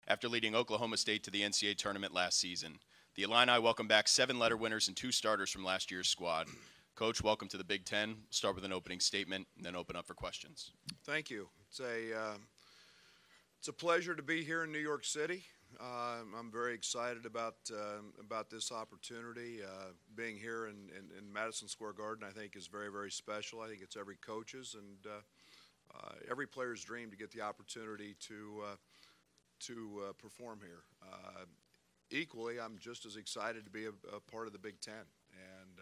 After leading Oklahoma State to the NCAA tournament last season, the Illini welcome back 7 letter winners and 2 starters from last year's squad. Coach, welcome to the Big Ten. Start with an opening statement and then open up for questions. Thank you. It's a pleasure to be here in New York City. I'm very excited about this opportunity. Being here in Madison Square Garden, I think, is very, very special. I think it's every coach's and every player's dream to get the opportunity to perform here. Equally, I'm just as excited to be a part of the Big Ten, and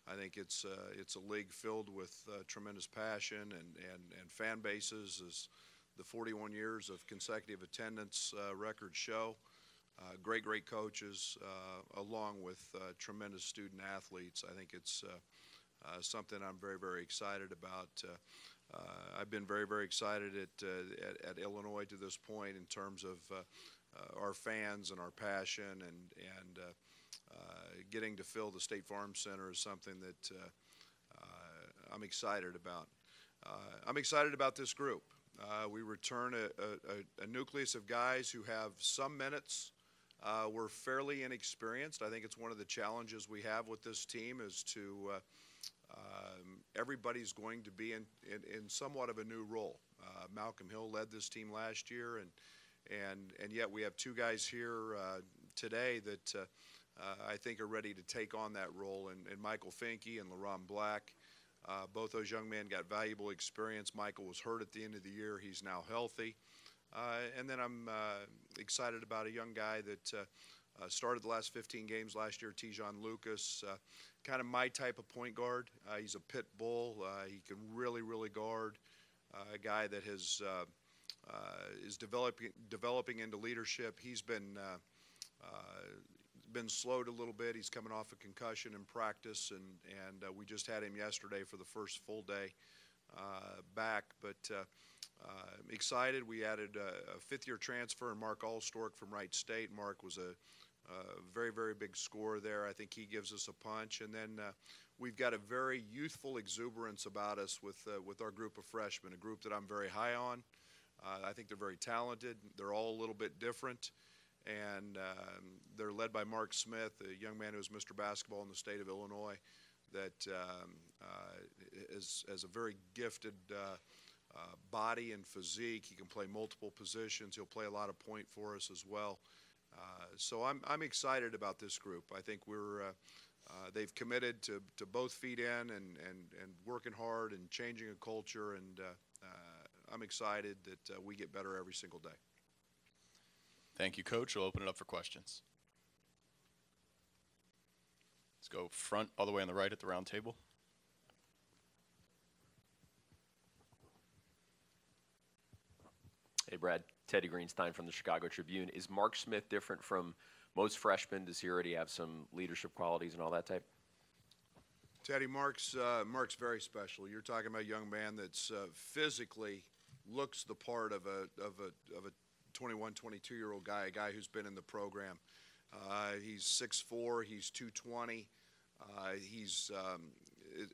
I think it's a league filled with tremendous passion and fan bases, as the 41 years of consecutive attendance records show. Great coaches, along with tremendous student athletes. I think it's something I'm very, very excited about. I've been very, very excited at Illinois to this point in terms of our fans and our passion, and getting to fill the State Farm Center is something that I'm excited about. I'm excited about this group. We return a nucleus of guys who have some minutes. We're fairly inexperienced. I think it's one of the challenges we have with this team is to everybody's going to be in somewhat of a new role. Malcolm Hill led this team last year, and yet we have 2 guys here today that I think are ready to take on that role, and Michael Finke and LaRon Black. Both those young men got valuable experience. Michael was hurt at the end of the year. He's now healthy. And then I'm excited about a young guy that started the last 15 games last year, Tijon Lucas, kind of my type of point guard. He's a pit bull. He can really guard. A guy that is developing into leadership. He's been slowed a little bit. He's coming off a concussion in practice, and we just had him yesterday for the first full day back. But excited. We added a 5th-year transfer, Mark Allstork from Wright State. Mark was a very big scorer there. I think he gives us a punch. And then we've got a very youthful exuberance about us with our group of freshmen, a group that I'm very high on. I think they're very talented. They're all a little bit different. And they're led by Mark Smith, a young man who is Mr. Basketball in the state of Illinois, that is a very gifted body and physique. He can play multiple positions. He'll play a lot of point for us as well. So I'm excited about this group. I think they've committed to both feet in and working hard and changing a culture, and I'm excited that we get better every single day. Thank you, Coach. We'll open it up for questions. Let's go front all the way on the right at the round table. Hey, Brad. Teddy Greenstein from the Chicago Tribune. Is Mark Smith different from most freshmen? Does he already have some leadership qualities and all that type? Teddy, Mark's very special. You're talking about a young man that's physically looks the part of a 21, 22-year-old guy, a guy who's been in the program. He's 6'4", he's 220.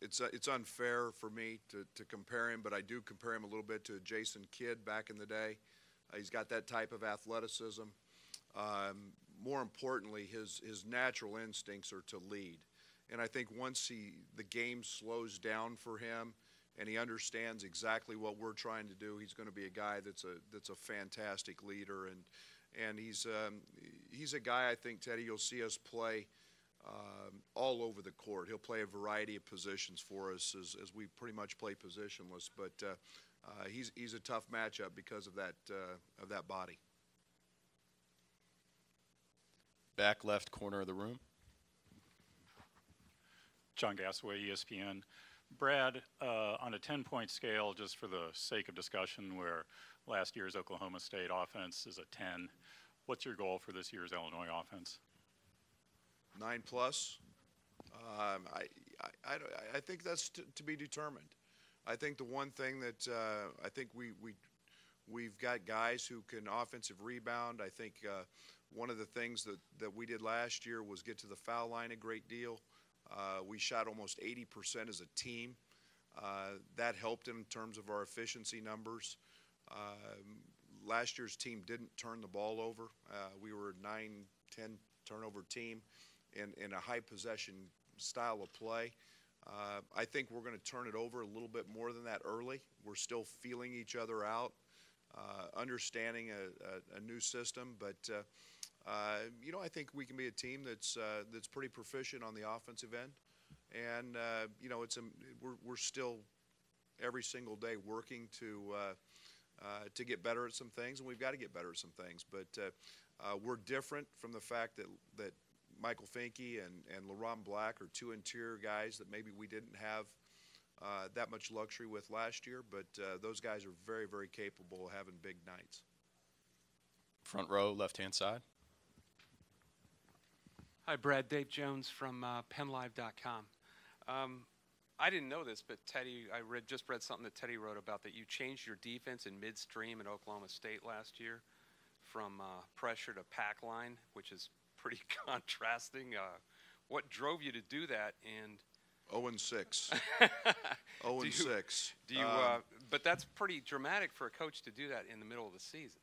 It's unfair for me to compare him, but I do compare him a little bit to Jason Kidd back in the day. He's got that type of athleticism. More importantly, his natural instincts are to lead. And I think once the game slows down for him and he understands exactly what we're trying to do, he's going to be a guy that's a fantastic leader. And he's a guy, I think, Teddy, you'll see us play all over the court. He'll play a variety of positions for us as we pretty much play positionless. But he's a tough matchup because of that body. Back left corner of the room. John Gassaway, ESPN. Brad, on a 10-point scale, just for the sake of discussion, where last year's Oklahoma State offense is a 10, what's your goal for this year's Illinois offense? 9+. I think that's to be determined. I think the one thing that I think we've got guys who can offensive rebound. I think one of the things that we did last year was get to the foul line a great deal. We shot almost 80% as a team. That helped in terms of our efficiency numbers. last year's team didn't turn the ball over. We were a 9-10 turnover team in a high possession style of play. I think we're going to turn it over a little bit more than that early. We're still feeling each other out, understanding a new system, but you know, I think we can be a team that's pretty proficient on the offensive end, and you know, we're still every single day working to get better at some things, and we've got to get better at some things. But we're different from the fact that Michael Finke and LaRon Black are two interior guys that maybe we didn't have that much luxury with last year, but those guys are very, very capable of having big nights. Front row, left-hand side. Hi, Brad. Dave Jones from PennLive.com. I didn't know this, but Teddy, just read something that Teddy wrote about that you changed your defense in midstream at Oklahoma State last year from pressure to pack line, which is pretty contrasting. What drove you to do that? And 0-6. 0-6. But that's pretty dramatic for a coach to do that in the middle of the season.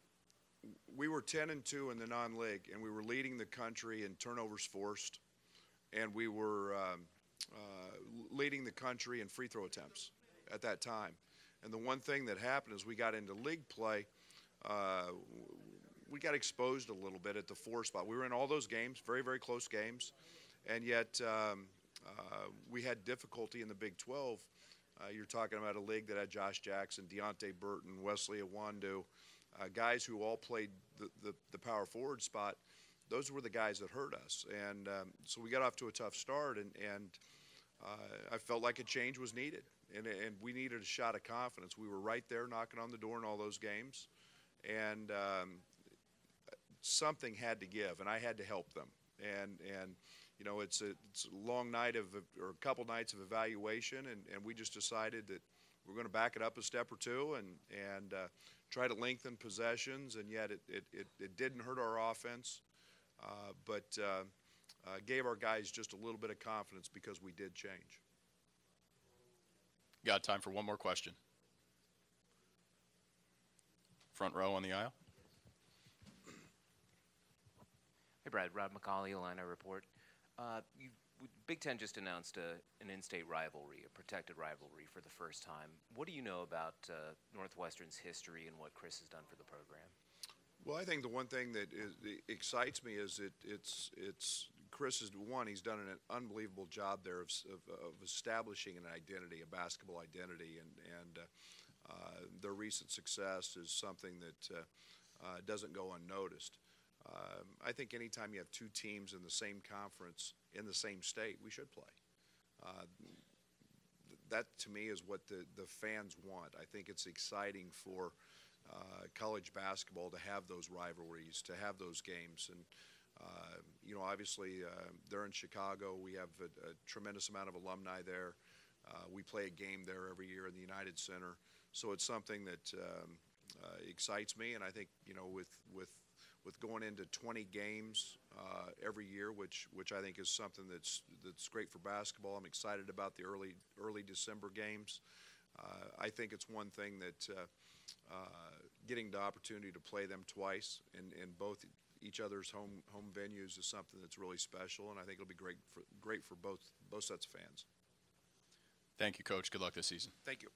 We were 10-2 in the non-league, and we were leading the country in turnovers forced, and we were leading the country in free throw attempts at that time. And the one thing that happened is we got into league play. We got exposed a little bit at the 4 spot. We were in all those games, very, very close games, and yet we had difficulty in the Big 12. You're talking about a league that had Josh Jackson, Deontay Burton, Wesley Iwundu, guys who all played the power forward spot. Those were the guys that hurt us, and so we got off to a tough start, and I felt like a change was needed, and we needed a shot of confidence. We were right there knocking on the door in all those games, and something had to give, and I had to help them. And you know, it's a long night or a couple nights of evaluation, and we just decided that we're going to back it up a step or two and try to lengthen possessions, and yet it didn't hurt our offense, but gave our guys just a little bit of confidence because we did change. Got time for one more question. Front row on the aisle. Hey, Brad. Rob McCauley, Illini Report. Big Ten just announced an in-state rivalry, a protected rivalry for the first time. What do you know about Northwestern's history and what Chris has done for the program? Well, I think the one thing that excites me is it's Chris is one. He's done an unbelievable job there of establishing an identity, a basketball identity, and their recent success is something that doesn't go unnoticed. I think anytime you have two teams in the same conference in the same state, we should play. That to me is what the fans want. I think it's exciting for college basketball to have those rivalries, to have those games, and you know, obviously they're in Chicago. We have a tremendous amount of alumni there. We play a game there every year in the United Center, so it's something that excites me. And I think, you know, with going into 20 games every year, which I think is something that's great for basketball. I'm excited about the early December games. I think it's one thing that getting the opportunity to play them twice in both each other's home venues is something that's really special, and I think it'll be great for both sets of fans. Thank you, Coach. Good luck this season. Thank you.